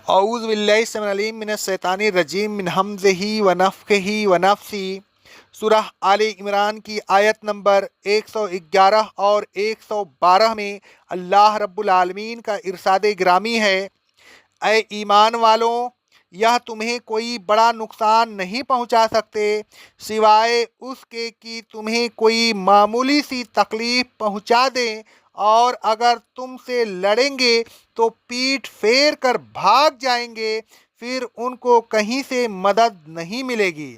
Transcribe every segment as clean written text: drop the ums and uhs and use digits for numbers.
اعوذ باللہ السمیع العلیم من الشیطان الرجیم من ہمزہ ونفخہ ونفثہ۔ سورہ آل عمران کی آیت نمبر 111 اور 112 میں اللہ رب العالمین کا ارشاد گرامی ہے، اے ایمان والوں، یہ تمہیں کوئی بڑا نقصان نہیں پہنچا سکتے سوائے اس کے کہ تمہیں کوئی معمولی سی تکلیف پہنچا دیں، اور اگر تم سے لڑیں گے تو پیٹھ پھیر کر بھاگ جائیں گے، پھر ان کو کہیں سے مدد نہیں ملے گی۔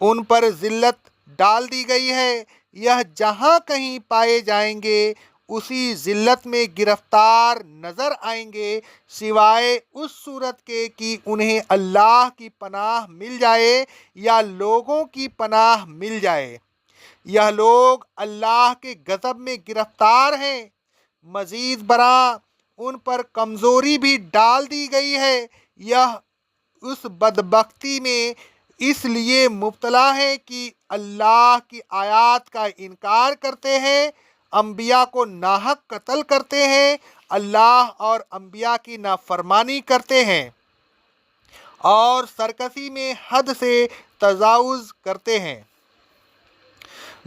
ان پر ذلت ڈال دی گئی ہے، یہ جہاں کہیں پائے جائیں گے اسی ذلت میں گرفتار نظر آئیں گے، سوائے اس صورت کے کہ انہیں اللہ کی پناہ مل جائے یا لوگوں کی پناہ مل جائے۔ یہ لوگ اللہ کے غضب میں گرفتار ہیں۔ مزید برآں ان پر کمزوری بھی ڈال دی گئی ہے، یہ اس بدبختی میں اس لیے مبتلا ہے کہ اللہ کی آیات کا انکار کرتے ہیں، انبیاء کو ناحق قتل کرتے ہیں، اللہ اور انبیاء کی نافرمانی کرتے ہیں اور سرکشی میں حد سے تجاوز کرتے ہیں۔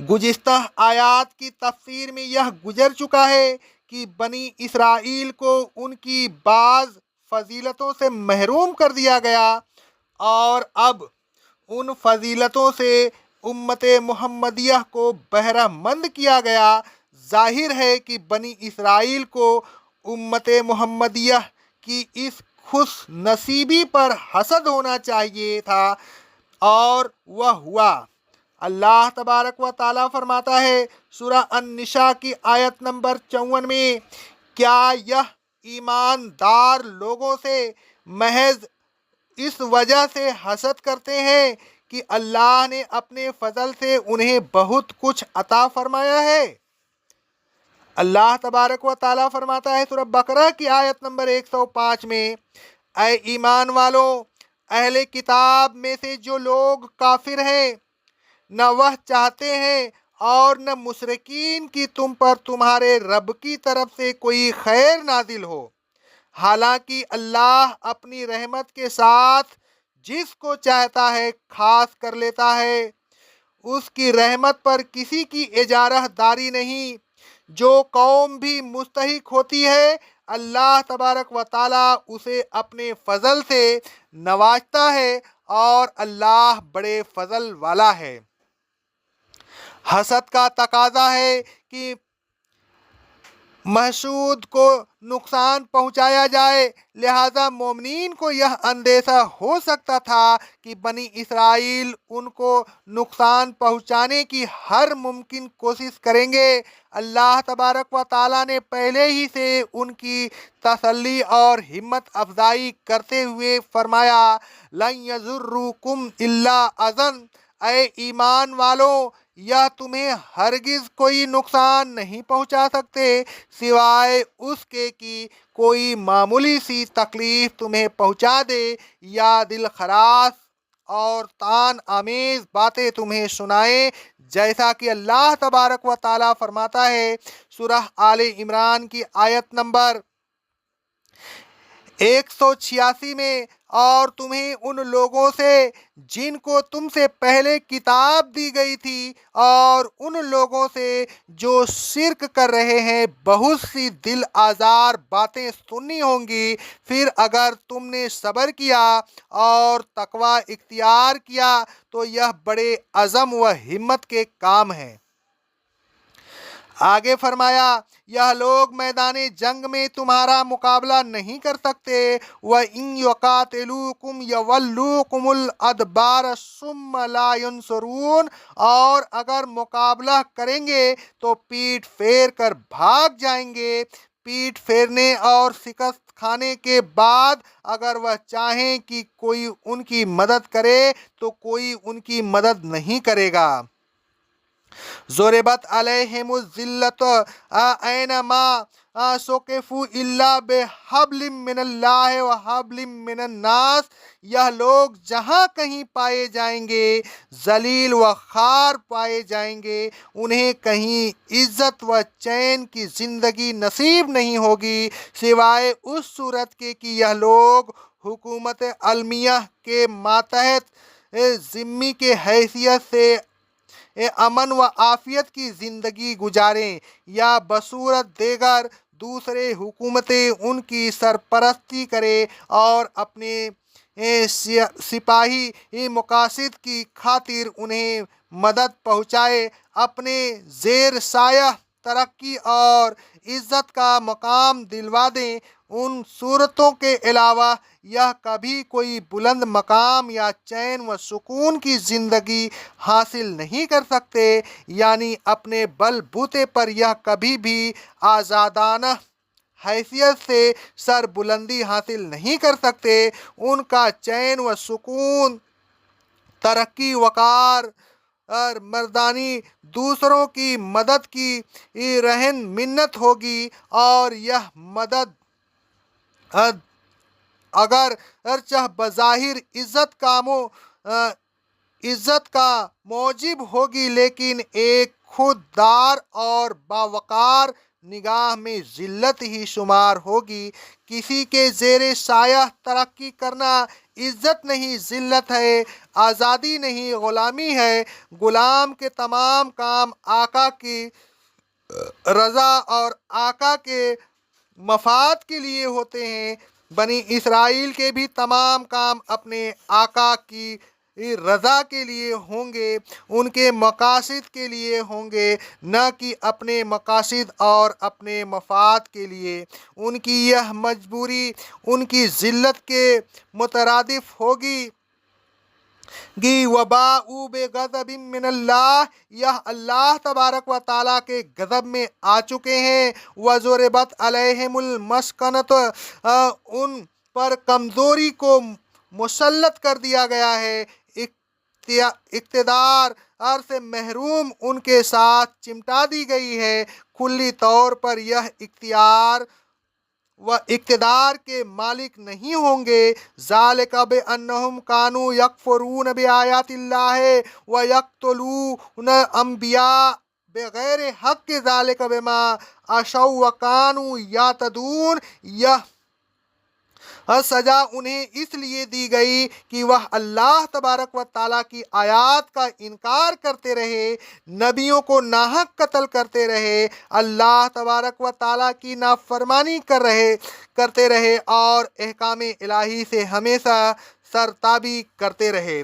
گزشتہ آیات کی تفسیر میں یہ گزر چکا ہے کہ بنی اسرائیل کو ان کی بعض فضیلتوں سے محروم کر دیا گیا، اور اب ان فضیلتوں سے امت محمدیہ کو بہرہ مند کیا گیا۔ ظاہر ہے کہ بنی اسرائیل کو امت محمدیہ کی اس خوش نصیبی پر حسد ہونا چاہیے تھا، اور وہ ہوا۔ اللہ تبارک و تعالیٰ فرماتا ہے سورہ النساء کی آیت نمبر 54 میں، کیا یہ ایماندار لوگوں سے محض اس وجہ سے حسد کرتے ہیں کہ اللہ نے اپنے فضل سے انہیں بہت کچھ عطا فرمایا ہے؟ اللہ تبارک و تعالیٰ فرماتا ہے سورہ بقرہ کی آیت نمبر 105 میں، اے ایمان والوں، اہل کتاب میں سے جو لوگ کافر ہیں، نہ وہ چاہتے ہیں اور نہ مشرکین کی تم پر تمہارے رب کی طرف سے کوئی خیر نازل ہو، حالانکہ اللہ اپنی رحمت کے ساتھ جس کو چاہتا ہے خاص کر لیتا ہے۔ اس کی رحمت پر کسی کی اجارہ داری نہیں۔ جو قوم بھی مستحق ہوتی ہے، اللہ تبارک و تعالیٰ اسے اپنے فضل سے نوازتا ہے، اور اللہ بڑے فضل والا ہے۔ حسد کا تقاضا ہے کہ محسود کو نقصان پہنچایا جائے، لہذا مومنین کو یہ اندیشہ ہو سکتا تھا کہ بنی اسرائیل ان کو نقصان پہنچانے کی ہر ممکن کوشش کریں گے۔ اللہ تبارک و تعالیٰ نے پہلے ہی سے ان کی تسلی اور ہمت افزائی کرتے ہوئے فرمایا، لن یضرکم الا اذًا، اے ایمان والوں، یہ تمہیں ہرگز کوئی نقصان نہیں پہنچا سکتے سوائے اس کے کہ کوئی معمولی سی تکلیف تمہیں پہنچا دے یا دل خراش اور طعن آمیز باتیں تمہیں سنائے، جیسا کہ اللہ تبارک و تعالیٰ فرماتا ہے سورہ آل عمران کی آیت نمبر 186 میں، اور تمہیں ان لوگوں سے جن کو تم سے پہلے کتاب دی گئی تھی اور ان لوگوں سے جو شرک کر رہے ہیں بہت سی دل آزار باتیں سننی ہوں گی، پھر اگر تم نے صبر کیا اور تقوی اختیار کیا تو یہ بڑے عزم و ہمت کے کام ہیں۔ آگے فرمایا، یہ لوگ میدان جنگ میں تمہارا مقابلہ نہیں کر سکتے، وَإِن يُقَاتِلُوكُمْ يَوَلُّوكُمُ الْأَدْبَارَ ثُمَّ لَا يُنصَرُونَ، اور اگر مقابلہ کریں گے تو پیٹھ پھیر کر بھاگ جائیں گے۔ پیٹھ پھیرنے اور شکست کھانے کے بعد اگر وہ چاہیں کہ کوئی ان کی مدد کرے تو کوئی ان کی مدد نہیں کرے گا۔ ضربت علیہم الذلۃ اینما ثقفوا الا بحبل من اللہ وحبل من الناس۔ یہ لوگ جہاں کہیں پائے جائیں گے ذلیل و خوار پائے جائیں گے، انہیں کہیں عزت و چین کی زندگی نصیب نہیں ہوگی سوائے اس صورت کے کہ یہ لوگ حکومت علمیہ کے ماتحت ذمی کے حیثیت سے امن و عافیت کی زندگی گزاریں، یا بصورت دیگر دوسرے حکومتیں ان کی سرپرستی کرے اور اپنے سپاہی مقاصد کی خاطر انہیں مدد پہنچائے، اپنے زیر سایہ ترقی اور عزت کا مقام دلوا دیں۔ ان صورتوں کے علاوہ یہ کبھی کوئی بلند مقام یا چین و سکون کی زندگی حاصل نہیں کر سکتے، یعنی اپنے بل بوتے پر یہ کبھی بھی آزادانہ حیثیت سے سر بلندی حاصل نہیں کر سکتے۔ ان کا چین و سکون، ترقی، وقار اور مردانی دوسروں کی مدد کی رہن منت ہوگی، اور یہ مدد اگرچہ بظاہر عزت کا موجب ہوگی، لیکن ایک خوددار اور باوقار نگاہ میں ذلت ہی شمار ہوگی۔ کسی کے زیر سایہ ترقی کرنا عزت نہیں، ذلت ہے، آزادی نہیں، غلامی ہے۔ غلام کے تمام کام آقا کی رضا اور آقا کے مفاد کے لیے ہوتے ہیں۔ بنی اسرائیل کے بھی تمام کام اپنے آقا کی رضا کے لیے ہوں گے، ان کے مقاصد کے لیے ہوں گے، نہ کہ اپنے مقاصد اور اپنے مفاد کے لیے۔ ان کی یہ مجبوری ان کی ذلت کے مترادف ہوگی۔ وَبَاءُوا بِغَضَبٍ مِّنَ اللَّهِ، یہ اللہ تبارک و تعالیٰ کے غضب میں آ چکے ہیں۔ وَضُرِبَتْ عَلَيْهِمُ الْمَسْكَنَةُ، ان پر کمزوری کو مسلط کر دیا گیا ہے، اقتدار سے محروم ان کے ساتھ چمٹا دی گئی ہے۔ کلی طور پر یہ اقتدار کے مالک نہیں ہوں گے۔ ذَلِكَ بِأَنَّهُمْ كَانُوا يَكْفُرُونَ بِآيَاتِ اللَّهِ وَيَقْتُلُونَ الْأَنْبِيَاءَ بِغَيْرِ حَقٍّ ذَلِكَ بِمَا عَصَوْا وَكَانُوا يَعْتَدُونَ۔ یہ سزا انہیں اس لیے دی گئی کہ وہ اللہ تبارک و تعالیٰ کی آیات کا انکار کرتے رہے، نبیوں کو ناحق قتل کرتے رہے، اللہ تبارک و تعالیٰ کی نافرمانی کرتے رہے اور احکام الہی سے ہمیشہ سرتابی کرتے رہے۔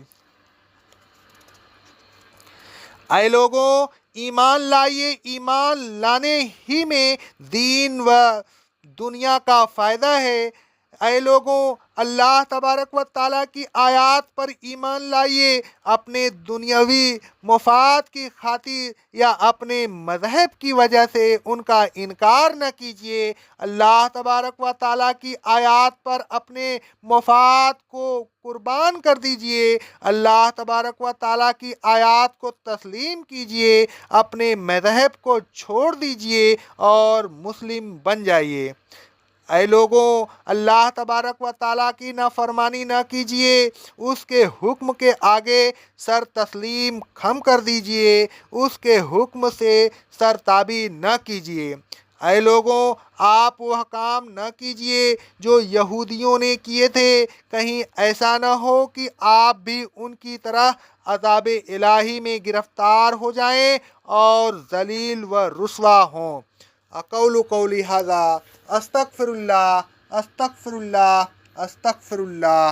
اے لوگوں، ایمان لائیے، ایمان لانے ہی میں دین و دنیا کا فائدہ ہے۔ اے لوگوں، اللہ تبارک و تعالیٰ کی آیات پر ایمان لائیے، اپنے دنیاوی مفاد کی خاطر یا اپنے مذہب کی وجہ سے ان کا انکار نہ کیجیے۔ اللہ تبارک و تعالیٰ کی آیات پر اپنے مفاد کو قربان کر دیجیے، اللہ تبارک و تعالیٰ کی آیات کو تسلیم کیجیے، اپنے مذہب کو چھوڑ دیجیے اور مسلم بن جائیے۔ اے لوگوں، اللہ تبارک و تعالیٰ کی نافرمانی نہ کیجیے، اس کے حکم کے آگے سر تسلیم خم کر دیجیے، اس کے حکم سے سرتابی نہ کیجیے۔ اے لوگوں، آپ وہ کام نہ کیجیے جو یہودیوں نے کیے تھے، کہیں ایسا نہ ہو کہ آپ بھی ان کی طرح عذاب الہی میں گرفتار ہو جائیں اور ذلیل و رسوا ہوں۔ اقول قولی ھذا استغفر اللہ استغفر اللہ استغفر اللہ۔